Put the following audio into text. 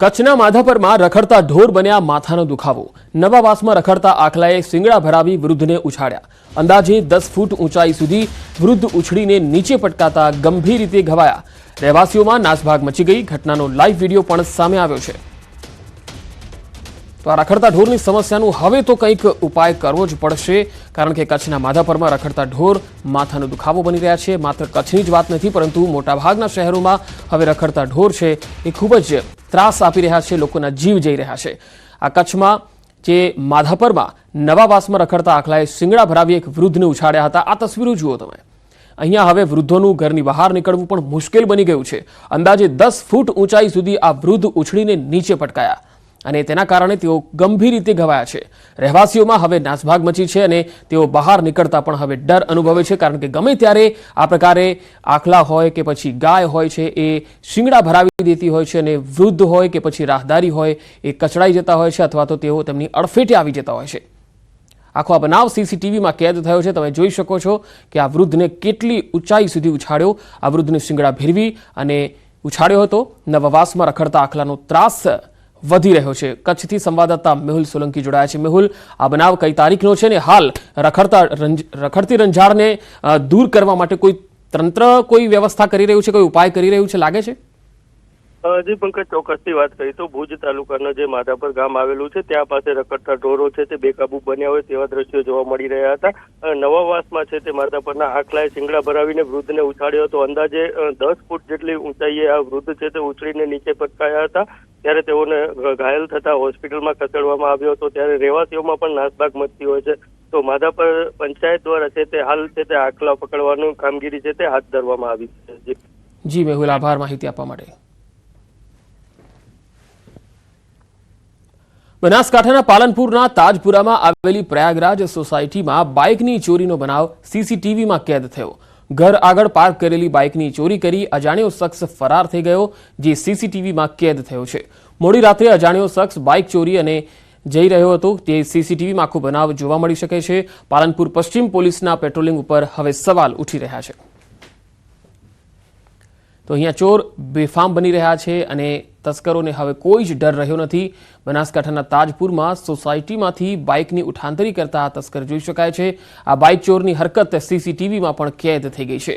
કચ્છના માધાપરમાં રખડતા ઢોર બન્યા માથાનો દુખાવો। નવાવાસમાં રખડતા આખલાએ શિંગડા ભરાવી વૃદ્ધને ઉછાળ્યા। અંદાજે 10 ફૂટ ઊંચાઈ સુધી વૃદ્ધ ઉછળીને નીચે પટકાતા ગંભીર રીતે ઘવાયા। રહેવાસીઓમાં નાસભાગ મચી ગઈ। ઘટનાનો લાઈવ વિડીયો પણ સામે આવ્યો છે। તો આ રખડતા ઢોરની સમસ્યાનું હવે તો કંઈક ઉપાય કરવો જ પડશે, કારણ કે કચ્છના માધાપરમાં રખડતા ઢોર માથાનો દુખાવો બની રહ્યા છે। માત્ર કચ્છની જ વાત નથી, પરંતુ મોટાભાગના શહેરોમાં હવે રખડતા ઢોર છે એ ખૂબ જ ત્રાસ આપી રહ્યા છે, લોકોના જીવ જઈ રહ્યા છે। આ કચ્છમાં જે માધાપરમાં નવાવાસમાં રખડતા આખલાએ શિંગડા ભરાવી એક વૃદ્ધને ઉછાળ્યા હતા। આ તસવીરો જુઓ તમે। અહીંયા હવે વૃદ્ધોનું ઘરની બહાર નીકળવું પણ મુશ્કેલ બની ગયું છે। અંદાજે 10 ફૂટ ઊંચાઈ સુધી આ વૃદ્ધ ઉછળીને નીચે પટકાયા અને તેના કારણે તેઓ ગંભીર રીતે ઘવાયા છે। રહેવાસીઓમાં હવે નાસભાગ મચી છે અને તેઓ બહાર નીકળતા પણ હવે ડર અનુભવે છે, કારણ કે ગમે ત્યારે આ પ્રકારે આખલા હોય કે પછી ગાય હોય છે એ શિંગડા ભરાવી દેતી હોય છે અને વૃદ્ધ હોય કે પછી રાહદારી હોય એ કચડાઈ જતા હોય છે અથવા તો તેઓ તેમની અડફેટે આવી જતા હોય છે। આખો આ બનાવ સીસીટીવીમાં કેદ થયો છે। તમે જોઈ શકો છો કે આ વૃદ્ધને કેટલી ઊંચાઈ સુધી ઉછાળ્યો। આ વૃદ્ધને શિંગડા ભેરવી અને ઉછાળ્યો હતો। નવાવાસમાં રખડતા આખલાનો ત્રાસ વધી રહ્યો છે। કચ્છથી સંવાદદાતા મેહુલ સોલંકી જોડાયા છે। મેહુલ, આ બનાવ કઈ તારીખનો છે ને હાલ રખડતી રંજાડને દૂર કરવા માટે કોઈ તંત્ર કોઈ વ્યવસ્થા કરી રહ્યું છે, કોઈ ઉપાય કરી રહ્યું છે લાગે છે? જી પંકજ, ચોક્કસથી વાત કરી તો ભુજ તાલુકાના જે માધાપર ગામ આવેલું છે ત્યાં પાસે રખડતા ઢોરો છે તે બેકાબુ બન્યા હોય તેવા દ્રશ્યો જોવા મળી રહ્યા હતા। નવાવાસમાં છે તે માધાપરના આખલાએ શિંગડા ભરાવીને વૃદ્ધને ઉછાળ્યો હતો। અંદાજે 10 ફૂટ જેટલી ઊંચાઈએ આ વૃદ્ધ છે તે ઉછળીને નીચે પટકાયા હતા। ત્યારે તેઓને ઘાયલ થતા હોસ્પિટલમાં ખસેડવામાં આવ્યો હતો। ત્યારે રહેવાસીઓમાં પણ નાસભાગ મચતી હોય છે। તો માધાપર પંચાયત દ્વારા છે તે હાલ છે તે આખલા પકડવાની કામગીરી છે તે હાથ ધરવામાં આવી છે। જી મેહુલ, આભાર માહિતી આપવા માટે। બનાસકાંઠાના પાલનપુરના તાજપુરામાં આવેલી પ્રયાગરાજ સોસાયટીમાં બાઇકની ચોરીનો બનાવ સીસીટીવીમાં કેદ થયો। ઘર આગળ પાર્ક કરેલી બાઇકની ચોરી કરી અજાણ્યો શખ્સ ફરાર થઈ ગયો, જે સીસીટીવીમાં કેદ થયો છે। મોડી રાત્રે અજાણ્યો શખ્સ બાઇક ચોરી અને જઈ રહ્યો હતો, તે સીસીટીવીમાં આખો બનાવ જોવા મળી શકે છે। પાલનપુર પશ્ચિમ પોલીસના પેટ્રોલિંગ ઉપર હવે સવાલ ઉઠી રહ્યા છે। તો અહીંયા ચોર બેફામ બની રહ્યા છે અને તસ્કરોને હવે કોઈ જ ડર રહ્યો નથી। બનાસકાંઠાના તાજપુરમાં સોસાયટીમાંથી બાઇકની ઉઠાંતરી કરતા આ તસ્કર જોઈ શકાય છે। આ બાઇક ચોરની હરકત સીસીટીવીમાં પણ કેદ થઈ ગઈ છે।